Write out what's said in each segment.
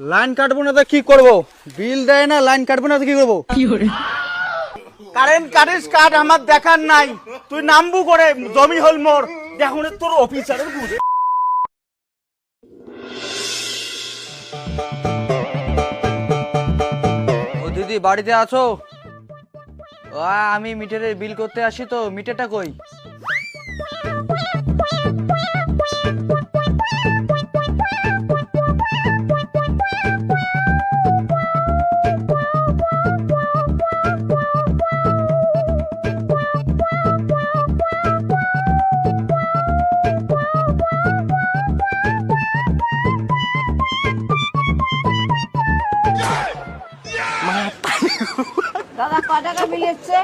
Line কাটবো না তো কি করবো? বিল দেয় না, লাইন কাটবো না তো কি করবো? কারেন্ট কাটিস কাট, আমার দেখার নাই। তুই নামবু করে জমি হল মোর, দেখুন তোর অফিসারের বুঝে। ও দিদি বাড়িতে আছো? আমি মিটারের বিল করতে আসি তো, মিটারটা কই? দাদা কয় টাকা বিল এসছে?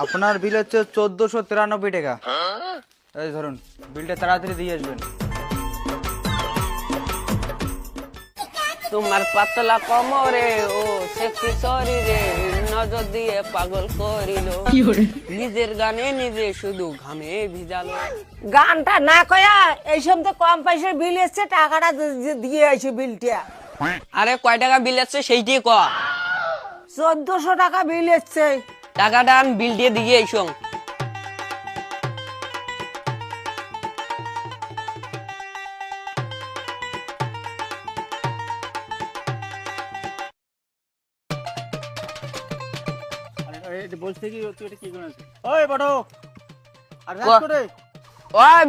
আপনার বিল হচ্ছে 1493 টাকা। এই ধরুন, বিলটা তাড়াতাড়ি দিয়ে আসবেন। তোমার পাতলা কোমরে ও সেক্সি শরীরে নজর দিয়ে পাগল করিল, নিজের গানে নিজে শুধু ঘামে ভিজালো। গানটা না কয়া এইসব তো কম পয়সার বিল এসছে, টাকাটা দিয়ে আইছি বিলটা। আরে কয় টাকা বিল আসছে সেইটি ক। 1400 টাকা বিল এসছে। টাকাটা আন, বিল দিয়ে দিয়ে আইসং।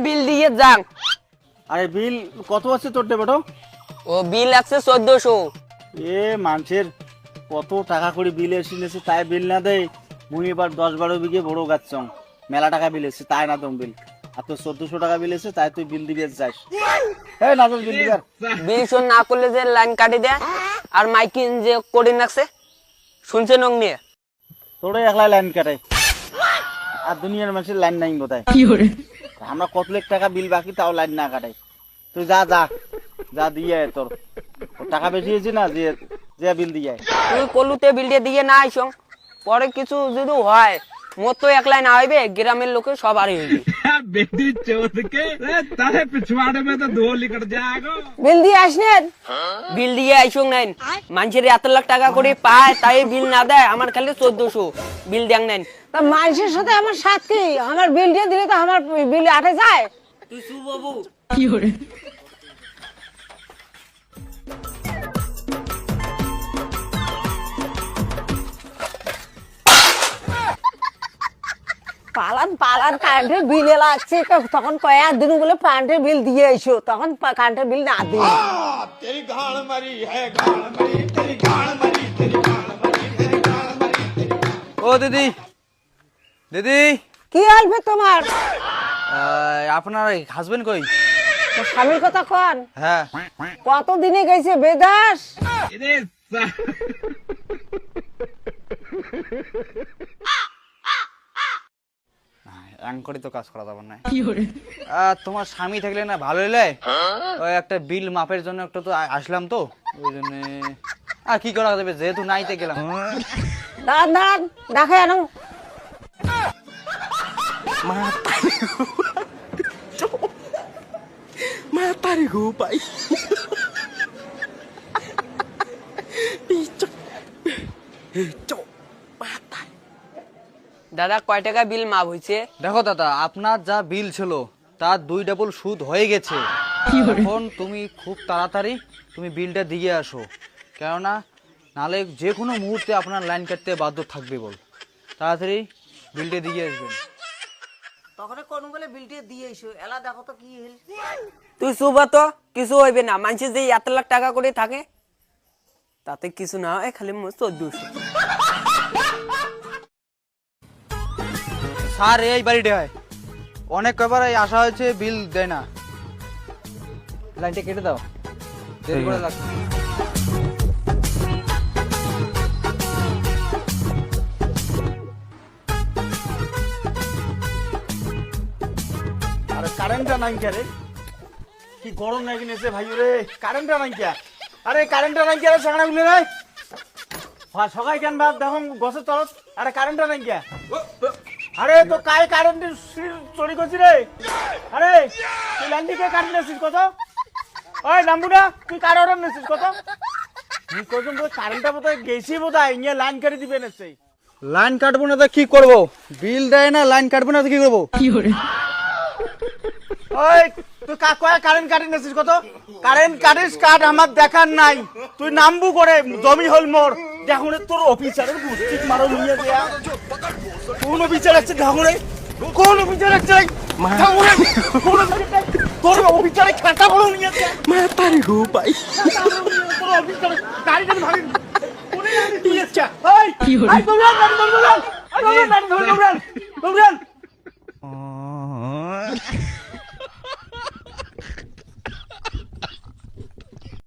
বিল দিয়ে যান। আরে বিল কত আছে তোর দে বটো? ও বিল আছে 1400। এ মানুষের কত টাকা করে বিল এসেছে, তাই বিল না দেয়। মুই এবার 10-12 বিঘে বড় গাছছং, মেলা টাকা বিল এসেছে, তাই না তোম বিল। আর তোর 1400 টাকা বিল এসেছে, তাই তুই বিল দিবি যাস। এই নাজল বিল দিবার। বিল শোন না করলে যে লাইন কাটি দেয়, আর মাইকিং যে করে রাখছে শুনছেন নং নিয়ে। তোরে একলা লাইন কাটাই, আর দুনিয়ার মানুষের লাইন নাই বোধহয়। আমরা কত লাখ টাকা বিল বাকি, তাও লাইন না কাটাই। তুই যা যা যা দিয়ে আয়, তোর টাকা বেশি হয়েছে না, যে বিল দিয়ে আয়। তুই কলুতে বিলটা দিয়ে না আইসং, পরে কিছু যদি হয় মোর তো একলাই না হইবে, গ্রামের লোকে সবারই হইবে। बेटी चौथ के तारे पिछवाड़े में तो धो निकल जाएगा। বিল দিয়ে আসলেন? বিল দিয়ে আইসং নাই, মানুষের এত লাখ টাকা করে পায়, তাই বিল না দেয়। আমার খালি 1400 বিল দেন নাই। তা মানুষের সাথে আমার সাথ কি? আমার বিল দিয়ে দিলে তো আমার বিল আটে যায়। তুই সুবাবু পালান পালান কারেন্টের বিল এলা আসছে, তখন কয়েক দিন বলে কারেন্টের বিল দিয়ে আইসো, তখন কারেন্টের বিল না দিই। ও দিদি, দিদি কি আসবে তোমার? আপনার হাজবেন্ড কই? তোর স্বামীর কথা কন। হ্যাঁ, কতদিনে গেছে বেদাস? করে তো কাজ করা যাবে না। তোমার স্বামী থাকলে না ভালো হলে, ওই একটা বিল মাপের জন্য একটা তো আসলাম তো, ওই জন্য। আর কি করা যাবে, যেহেতু নাইতে গেলাম। দাঁড়ান দাঁড়ান, দেখে আনো। দাদা কয় টাকা বিল মাপ হয়েছে? দেখো দাদা, আপনার যা বিল ছিল তার 2 ডাবল সুদ হয়ে গেছে। এখন তুমি খুব তাড়াতাড়ি তুমি বিলটা দিয়ে আসো, কেননা নালে যে কোনো মুহূর্তে আপনার লাইন কাটতে বাধ্য থাকবে। বল তাড়াতাড়ি বিলটা দিয়ে আসবেন। তখন কোন বলে বিলটা দিয়ে আইসো, এলা দেখো তো কি হল। তুই সুবা তো কিছু হইবে না, মানুষের যে এত লাখ টাকা করে থাকে তাতে কিছু না হয়, খালি 1400। স্যার এই বাড়িতে হয় অনেক কবার আসা হয়েছে, বিল দেয় না। লাইনটা কেটে দাও, দেরি করে লাগছে। আরে কারেন্টটা নাই কে রে? কি গরম নাকি নেছে ভাই রে, কারেন্টটা নাই কে? আরে কারেন্টটা নাই কে রে? সাংনা গুলো রে সকাই কেন বাদ দেখো গছের তরফ। আরে কারেন্টটা নাই কে? আরে তো কাই কারেন্টের চুরি করছি রে? আরে তুই লাইন দিকে কারেন্ট আসছিস কত? ওই নামবু না তুই কার অর্ডার নিছিস কত তুই কত কারেন্টটা বোধহয় গেছি বোধহয় ইয়ে লাইন কেটে দিবে না সেই লাইন কাটবো না তো কি করবো? বিল দেয় না, লাইন কাটবো না তো কি করবো? ওই তুই কয়া কারেন্ট কাটি নিছিস কত কারেন্ট কাটিস কাট আমার দেখার নাই তুই নামবু করে জমি হল মোর দেখুন তোর অফিসারের গুষ্টি মারো নিয়ে দেয়া কোন অফিসার আছে দেখুন কোন অফিসার আছে তোর অফিসারে খাতা বড় নিয়ে দেয়া মা পারি গো ভাই তোর অফিসারে গাড়িটা ভাগি কোনে গাড়ি দিয়েছে এই কি হলো এই দৌড়ান গাড়ি দৌড়ান এই দৌড়ান গাড়ি দৌড়ান দৌড়ান